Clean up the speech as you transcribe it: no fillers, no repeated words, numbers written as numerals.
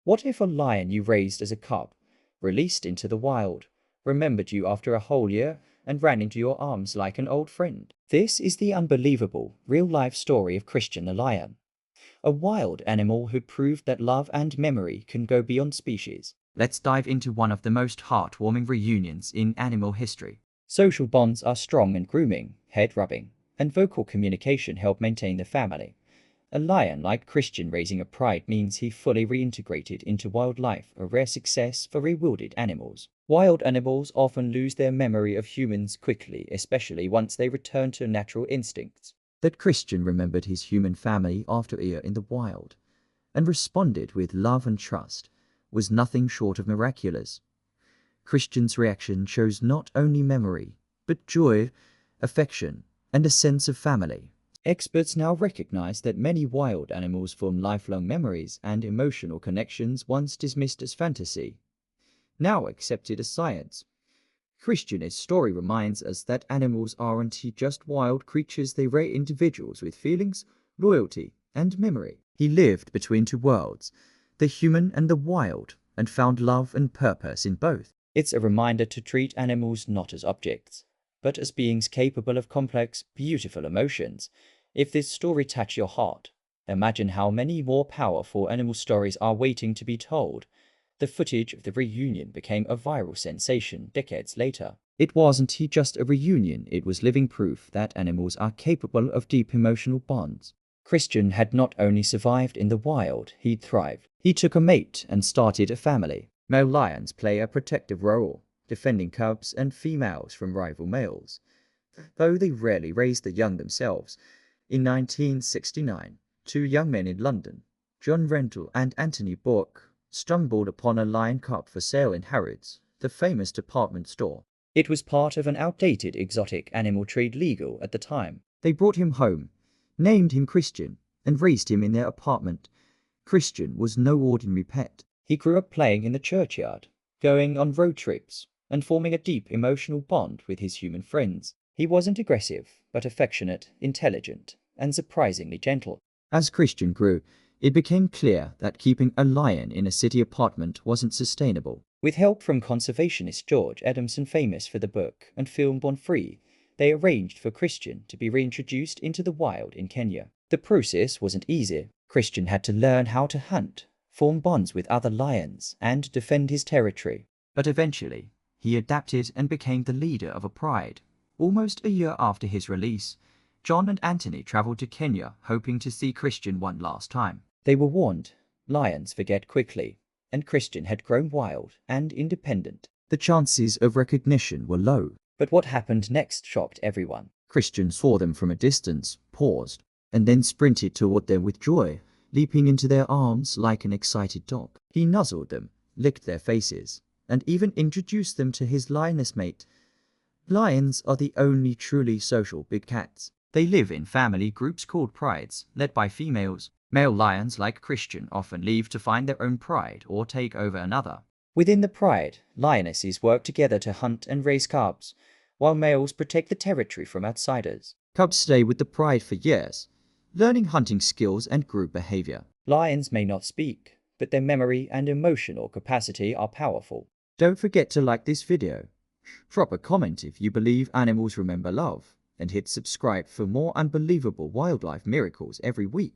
What if a lion you raised as a cub, released into the wild, remembered you after a whole year and ran into your arms like an old friend? This is the unbelievable, real-life story of Christian the lion, a wild animal who proved that love and memory can go beyond species. Let's dive into one of the most heartwarming reunions in animal history. Social bonds are strong and grooming, head-rubbing, and vocal communication help maintain the family. A lion like Christian raising a pride means he fully reintegrated into wildlife, a rare success for rewilded animals. Wild animals often lose their memory of humans quickly, especially once they return to natural instincts. That Christian remembered his human family after a year in the wild, and responded with love and trust, was nothing short of miraculous. Christian's reaction shows not only memory, but joy, affection, and a sense of family. Experts now recognize that many wild animals form lifelong memories and emotional connections once dismissed as fantasy, now accepted as science. Christian's story reminds us that animals aren't just wild creatures, they were individuals with feelings, loyalty, and memory. He lived between two worlds, the human and the wild, and found love and purpose in both. It's a reminder to treat animals not as objects, but as beings capable of complex, beautiful emotions. If this story touched your heart, imagine how many more powerful animal stories are waiting to be told. The footage of the reunion became a viral sensation decades later. It wasn't just a reunion, it was living proof that animals are capable of deep emotional bonds. Christian had not only survived in the wild, he'd thrived. He took a mate and started a family. Male lions play a protective role, defending cubs and females from rival males, though they rarely raise the young themselves. In 1969, two young men in London, John Rentoul and Anthony Bourke, stumbled upon a lion cub for sale in Harrods, the famous department store. It was part of an outdated exotic animal trade legal at the time. They brought him home, named him Christian, and raised him in their apartment. Christian was no ordinary pet. He grew up playing in the churchyard, going on road trips, and forming a deep emotional bond with his human friends. He wasn't aggressive, but affectionate, intelligent, and surprisingly gentle. As Christian grew, it became clear that keeping a lion in a city apartment wasn't sustainable. With help from conservationist George Adamson, famous for the book and film Born Free, they arranged for Christian to be reintroduced into the wild in Kenya. The process wasn't easy. Christian had to learn how to hunt, form bonds with other lions, and defend his territory. But eventually, he adapted and became the leader of a pride. Almost a year after his release, John and Anthony traveled to Kenya, hoping to see Christian one last time. They were warned, lions forget quickly, and Christian had grown wild and independent. The chances of recognition were low. But what happened next shocked everyone. Christian saw them from a distance, paused, and then sprinted toward them with joy, leaping into their arms like an excited dog. He nuzzled them, licked their faces, and even introduced them to his lioness mate. Lions are the only truly social big cats. They live in family groups called prides, led by females. Male lions like Christian often leave to find their own pride or take over another. Within the pride, lionesses work together to hunt and raise cubs, while males protect the territory from outsiders. Cubs stay with the pride for years, learning hunting skills and group behavior. Lions may not speak, but their memory and emotional capacity are powerful. Don't forget to like this video. Drop a comment if you believe animals remember love, and hit subscribe for more unbelievable wildlife miracles every week.